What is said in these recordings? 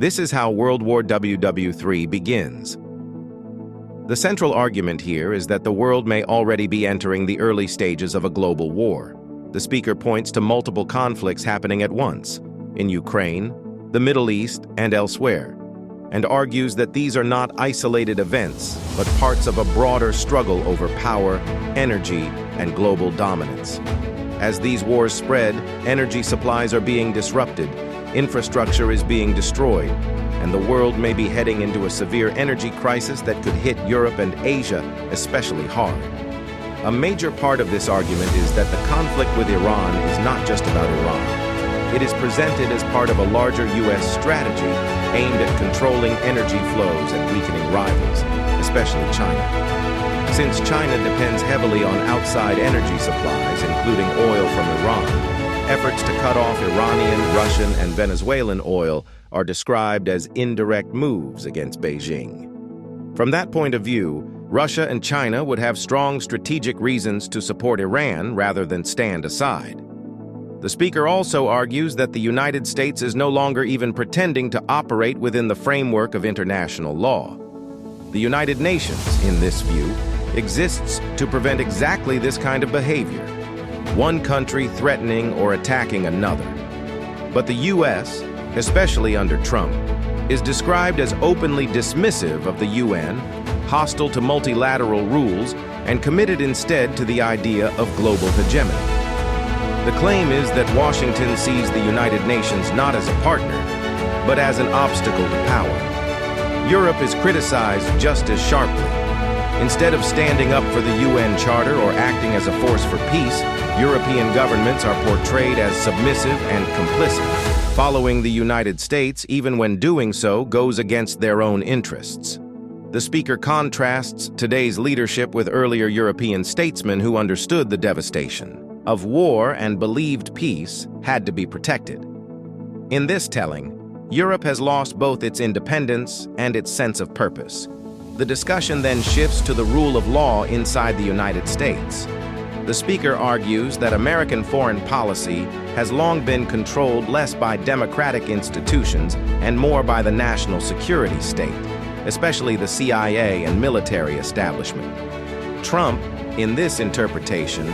This is how World War WW3 begins. The central argument here is that the world may already be entering the early stages of a global war. The speaker points to multiple conflicts happening at once, in Ukraine, the Middle East, and elsewhere, and argues that these are not isolated events, but parts of a broader struggle over power, energy, and global dominance. As these wars spread, energy supplies are being disrupted, infrastructure is being destroyed, and the world may be heading into a severe energy crisis that could hit Europe and Asia especially hard. A major part of this argument is that the conflict with Iran is not just about Iran. It is presented as part of a larger U.S. strategy aimed at controlling energy flows and weakening rivals, especially China. Since China depends heavily on outside energy supplies, including oil from Iran, efforts to cut off Iranian, Russian, and Venezuelan oil are described as indirect moves against Beijing. From that point of view, Russia and China would have strong strategic reasons to support Iran rather than stand aside. The speaker also argues that the United States is no longer even pretending to operate within the framework of international law. The United Nations, in this view, exists to prevent exactly this kind of behavior, one country threatening or attacking another. But the U.S., especially under Trump, is described as openly dismissive of the UN, hostile to multilateral rules, and committed instead to the idea of global hegemony. The claim is that Washington sees the United Nations not as a partner, but as an obstacle to power. Europe is criticized just as sharply. Instead of standing up for the UN Charter or acting as a force for peace, European governments are portrayed as submissive and complicit, following the United States even when doing so goes against their own interests. The speaker contrasts today's leadership with earlier European statesmen who understood the devastation of war and believed peace had to be protected. In this telling, Europe has lost both its independence and its sense of purpose. The discussion then shifts to the rule of law inside the United States. The speaker argues that American foreign policy has long been controlled less by democratic institutions and more by the national security state, especially the CIA and military establishment. Trump, in this interpretation,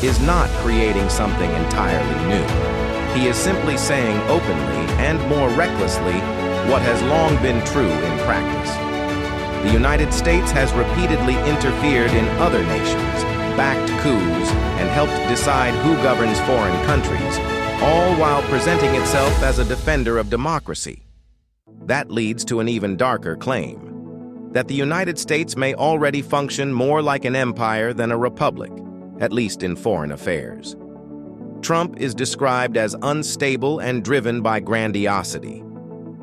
is not creating something entirely new. He is simply saying openly and more recklessly what has long been true in practice. The United States has repeatedly interfered in other nations, backed coups, and helped decide who governs foreign countries, all while presenting itself as a defender of democracy. That leads to an even darker claim, that the United States may already function more like an empire than a republic, at least in foreign affairs. Trump is described as unstable and driven by grandiosity.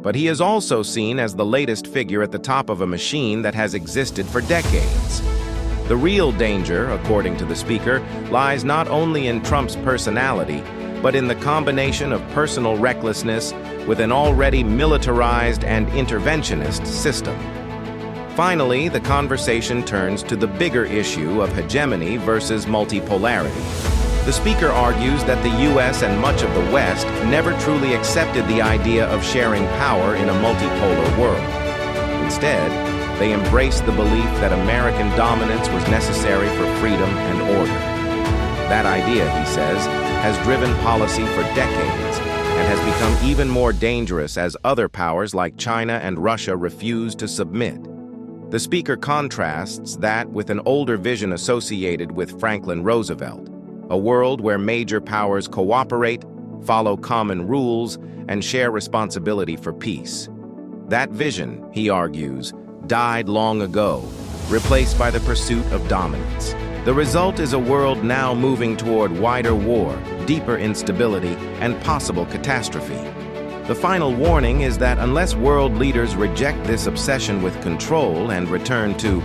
But he is also seen as the latest figure at the top of a machine that has existed for decades. The real danger, according to the speaker, lies not only in Trump's personality, but in the combination of personal recklessness with an already militarized and interventionist system. Finally, the conversation turns to the bigger issue of hegemony versus multipolarity. The speaker argues that the U.S. and much of the West never truly accepted the idea of sharing power in a multipolar world. Instead, they embraced the belief that American dominance was necessary for freedom and order. That idea, he says, has driven policy for decades and has become even more dangerous as other powers like China and Russia refuse to submit. The speaker contrasts that with an older vision associated with Franklin Roosevelt, a world where major powers cooperate, follow common rules, and share responsibility for peace. That vision, he argues, died long ago, replaced by the pursuit of dominance. The result is a world now moving toward wider war, deeper instability, and possible catastrophe. The final warning is that unless world leaders reject this obsession with control and return to